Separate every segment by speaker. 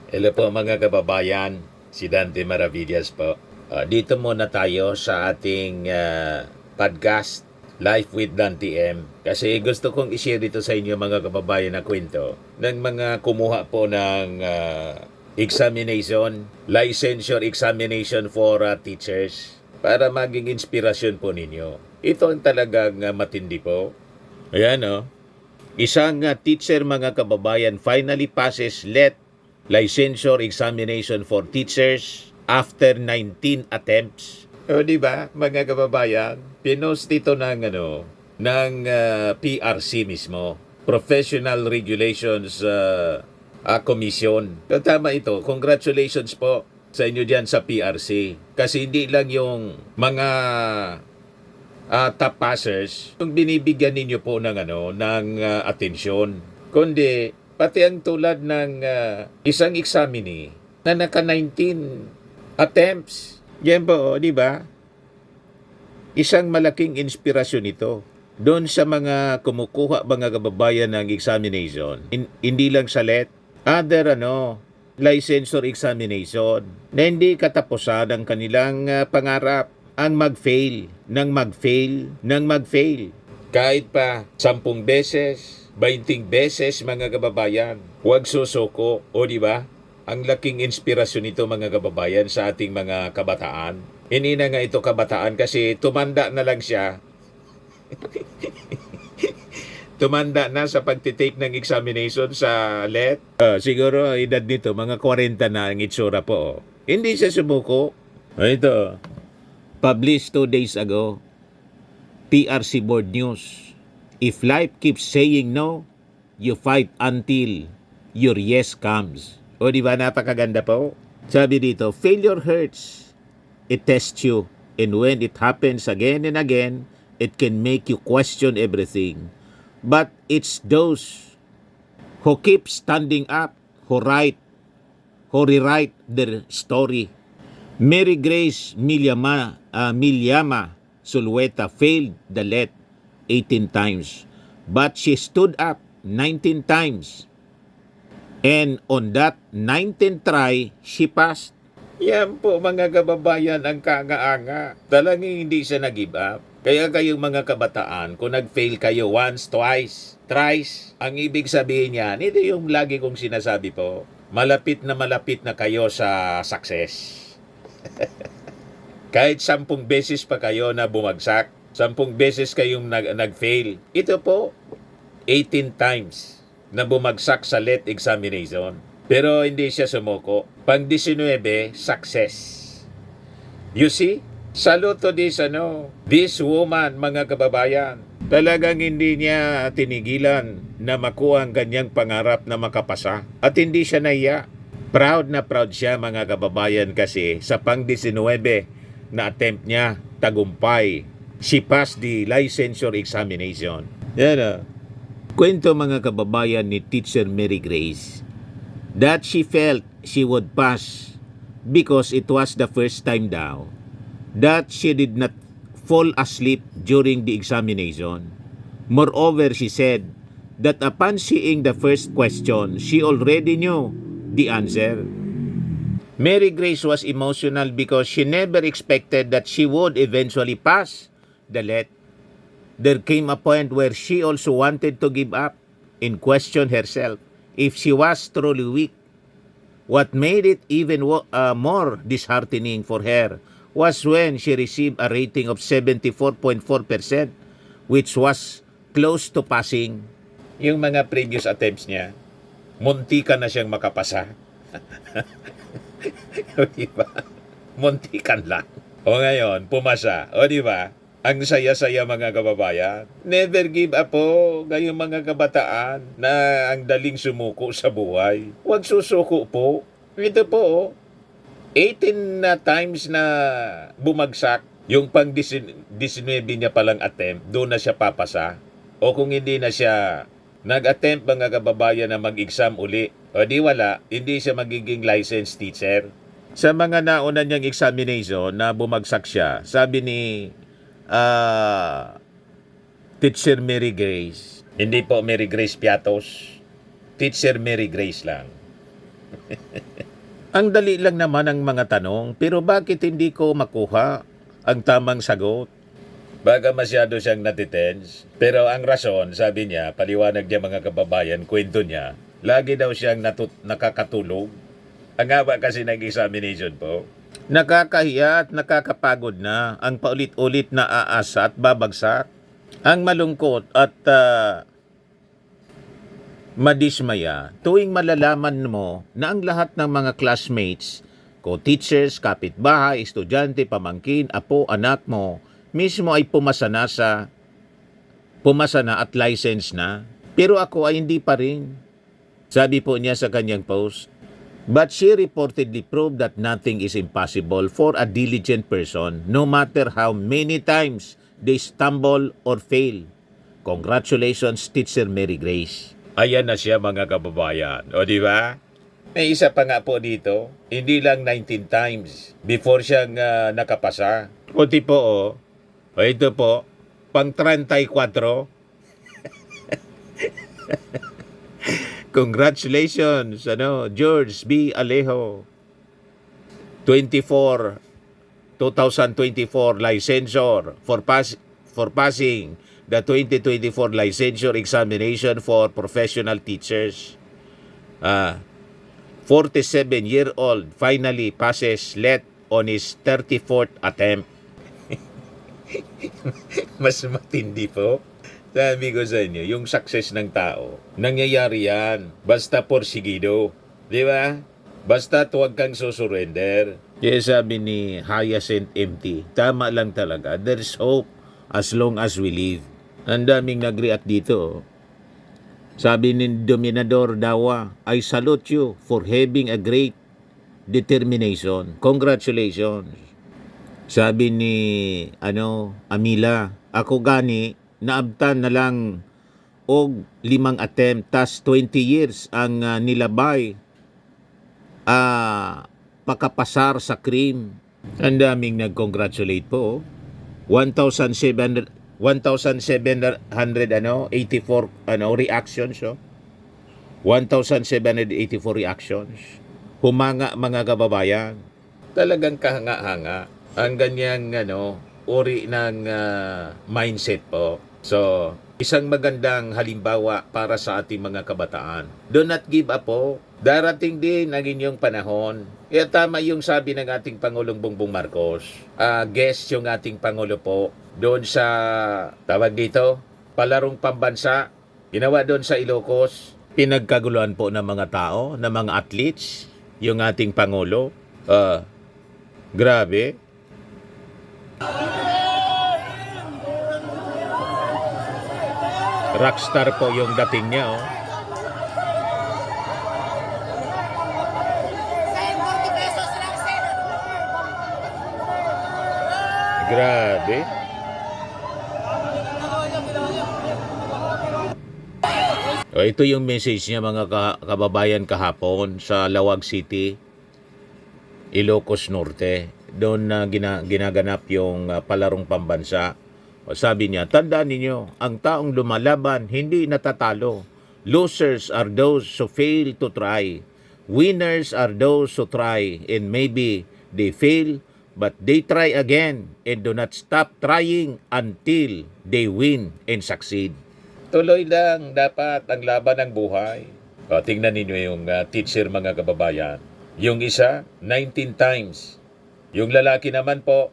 Speaker 1: Hello po mga kababayan, si Dante Maravillas po. Dito muna tayo sa ating podcast, Life with Dante M. Kasi gusto kong i-share dito sa inyo mga kababayan na kwento ng mga kumuha po ng examination, licensure examination for teachers para maging inspirasyon po ninyo. Ito ang talagang matindi po. Ayan o. Isang teacher mga kababayan finally passes licensure examination for teachers after 19 attempts. O di ba, mga kababayan, pinost ito ng PRC mismo, Professional Regulations Commission. Tama ito. Congratulations po sa inyo diyan sa PRC. Kasi hindi lang yung mga top passers yung binibigyan ninyo po ng atensyon, kundi pati ang tulad ng isang examinee na naka 19 attempts. Yan po, di ba? Isang malaking inspirasyon ito doon sa mga kumukuha mga kababayan ng examination. Hindi lang sa other licensure examination na hindi katapusan ng kanilang pangarap ang mag-fail, kahit pa 10 beses, 20 beses mga kababayan, huwag susuko. O di ba? Ang laking inspirasyon nito mga kababayan sa ating mga kabataan. Hindi na nga ito kabataan kasi tumanda na lang siya. Tumanda na sa pagtitake ng examination sa siguro edad nito, mga 40 na ang itsura po. Hindi siya sumuko. Ito, published 2 days ago, PRC Board News. If life keeps saying no, you fight until your yes comes. O di ba, napakaganda po? Sabi dito, failure hurts. It tests you. And when it happens again and again, it can make you question everything. But it's those who keep standing up, who rewrite their story. Mary Grace Milyama Sulweta failed the LET 18 times, but she stood up 19 times. And on that 19th try, she passed. Yan po mga kababayan ang kaanga-anga. Talagang hindi siya nag-give up. Kaya kayong mga kabataan, kung nag-fail kayo once, twice, thrice, ang ibig sabihin niyan, ito yung lagi kong sinasabi po, malapit na kayo sa success. Kahit 10 beses pa kayo na bumagsak, 10 beses kayong nag-fail, ito po, 18 times na bumagsak sa LET examination. Pero hindi siya sumuko. Pang-19, success. You see? Saluto this woman, mga kababayan. Talagang hindi niya tinigilan na makuha ang kanyang pangarap na makapasa. At hindi siya naiya. Proud na proud siya mga kababayan kasi sa pang-19 na attempt niya, tagumpay. She passed the licensure examination. Yan kwento mga kababayan ni Teacher Mary Grace that she felt she would pass because it was the first time daw that she did not fall asleep during the examination. Moreover, she said that upon seeing the first question, she already knew the answer. Mary Grace was emotional because she never expected that she would eventually pass the LET. There came a point where she also wanted to give up and question herself if she was truly weak. What made it even more disheartening for her was when she received a rating of 74.4%, which was close to passing. Yung mga previous attempts niya, muntika na siyang makapasa. O diba? Muntikan lang. O ngayon, pumasa. O diba? Ang saya-saya mga kababayan. Never give up po ngayong mga kabataan na ang daling sumuko sa buhay. Huwag susuko po. Ito po, 18 na times na bumagsak, yung pang-19 niya palang attempt, doon na siya papasa. O kung hindi na siya nag-attempt mga kababayan na mag-exam uli, o di wala, hindi siya magiging licensed teacher. Sa mga nauna niyang examination na bumagsak siya, sabi ni Teacher Mary Grace, hindi po Mary Grace Piatos, Teacher Mary Grace lang. Ang dali lang naman ang mga tanong, pero bakit hindi ko makuha ang tamang sagot? Baka masyado siyang natitense. Pero ang rason, sabi niya, paliwanag niya mga kababayan, kwento niya, lagi daw siyang nakakatulog. Ang haba kasi ng examination po. Nakakahiya at nakakapagod na ang paulit-ulit na aasa at babagsak. Ang malungkot at madismaya tuwing malalaman mo na ang lahat ng mga classmates, co-teachers, kapitbahay, estudyante, pamangkin, apo, anak mo, mismo ay pumasa na at license na. Pero ako ay hindi pa rin. Sabi po niya sa kanyang post, but she reportedly proved that nothing is impossible for a diligent person, no matter how many times they stumble or fail. Congratulations, Teacher Mary Grace. Ayan na siya mga kababayan. O di ba? May isa pa nga po dito, hindi lang 19 times before siyang nakapasa. O tipo o ito po, pang 34. Congratulations, George B. Alejo. 2024 licensure for passing the 2024 licensure examination for professional teachers. 47-year-old finally passes LET on his 34th attempt. Mas matindi po. Sabi ko sa inyo, yung success ng tao, nangyayari yan. Basta porsigido. Di ba? Basta huwag kang susurrender. Kaya sabi ni Hyacinth MT, tama lang talaga. There's hope as long as we live. Ang daming nag-react dito. Sabi ni Dominador Dawa, I salute you for having a great determination. Congratulations. Sabi ni Amila, ako gani naabtan na lang og 5 attempt tas 20 years ang nilabay pakapasar sa cream. Ang daming nag-congratulate po. 1,784 reactions. 1,784 reactions. Humanga mga kababayan. Talagang kahanga-hanga ang ganyang uri ng mindset po. So, isang magandang halimbawa para sa ating mga kabataan. Do not give up po. Darating din ang inyong panahon. Kaya tama yung sabi ng ating Pangulong Bongbong Marcos. Guest yung ating Pangulo po doon sa, tawag dito, palarong pambansa. Ginawa doon sa Ilocos. Pinagkaguluhan po ng mga tao, ng mga athletes, yung ating Pangulo. Grabe. Rockstar po yung dating niya, Grabe. Ito yung message niya mga kababayan kahapon sa Lawag City, Ilocos Norte. Doon na ginaganap yung palarong pambansa. Sabi niya, tandaan ninyo, ang taong lumalaban hindi natatalo. Losers are those who fail to try. Winners are those who try and maybe they fail, but they try again and do not stop trying until they win and succeed. Tuloy lang dapat ang laban ng buhay. Tingnan ninyo yung teacher mga kababayan. Yung isa, 19 times. Yung lalaki naman po,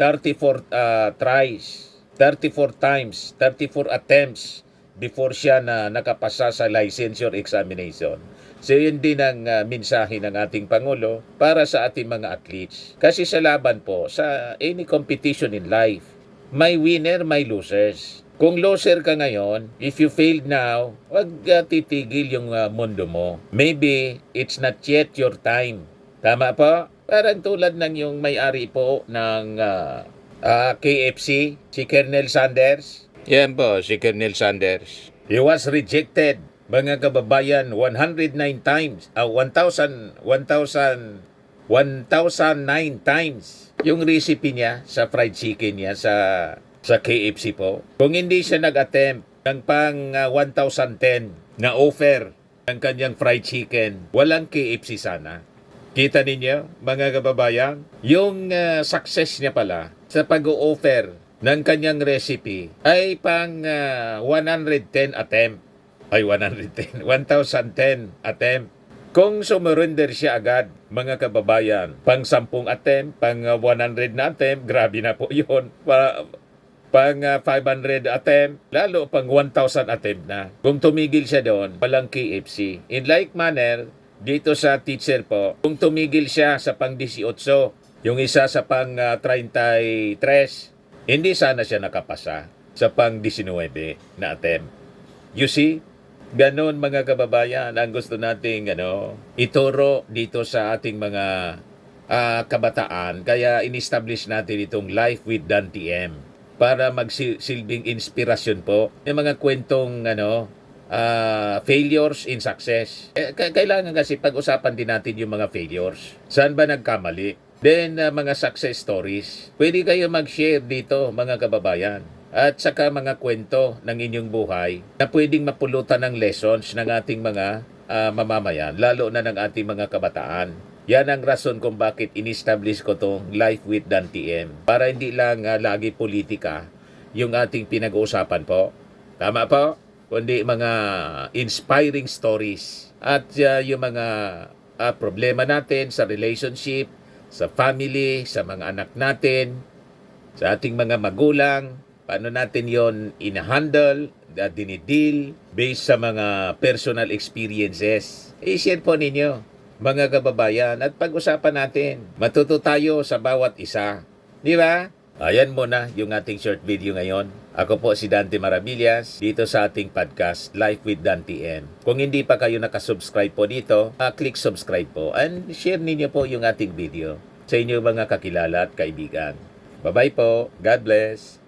Speaker 1: 34 tries. 34 times, 34 attempts before siya na nakapasa sa licensure examination. So yun din ang mensahe ng ating Pangulo para sa ating mga athletes. Kasi sa laban po, sa any competition in life, may winner, may losers. Kung loser ka ngayon, if you failed now, wag titigil yung mundo mo. Maybe it's not yet your time. Tama po? Parang tulad ng yung may-ari po ng KFC, si Colonel Sanders. Yan po, si Colonel Sanders. He was rejected, mga kababayan, 109 times. 1,009 times. Yung recipe niya sa fried chicken niya sa KFC po. Kung hindi siya nag-attempt ng pang 1,010 na offer ng kanyang fried chicken, walang KFC sana. Kita ninyo, mga kababayan, yung success niya pala sa pag-o-offer ng kanyang recipe ay pang 110 attempt. Ay, 110. 1,010 attempt. Kung sumurrender siya agad, mga kababayan, pang 10 attempt, pang 100 na attempt, grabe na po yun. Pang 500 attempt, lalo pang 1,000 attempt na. Kung tumigil siya doon, walang KFC. In like manner, dito sa teacher po, kung tumigil siya sa pang 18, yung isa sa pang 33, hindi sana siya nakapasa sa pang 19 na attempt. You see? Ganon mga kababayan ang gusto nating ituro dito sa ating mga kabataan. Kaya in-establish natin itong Life with Dan TM para magsilbing inspirasyon po. Yung mga kwentong failures in success. Kailangan kasi pag-usapan din natin yung mga failures. Saan ba nagkamali? Then mga success stories. Pwede kayo mag-share dito mga kababayan. At saka mga kwento ng inyong buhay na pwedeng mapulutan ng lessons ng ating mga mamamayan, lalo na ng ating mga kabataan. Yan ang rason kung bakit in-establish ko tong Life with Dan TM. Para hindi lang lagi politika yung ating pinag-uusapan po. Tama po? Kundi mga inspiring stories. At yung mga problema natin sa relationship, sa family, sa mga anak natin, sa ating mga magulang, paano natin yon in-handle, dinidil, based sa mga personal experiences. I-share po ninyo, mga kababayan, at pag-usapan natin. Matuto tayo sa bawat isa. Di ba? Ayan muna yung ating short video ngayon. Ako po si Dante Maravillas dito sa ating podcast, Life with Dan TM. Kung hindi pa kayo nakasubscribe po dito, click subscribe po and share ninyo po yung ating video sa inyong mga kakilala at kaibigan. Bye-bye po. God bless.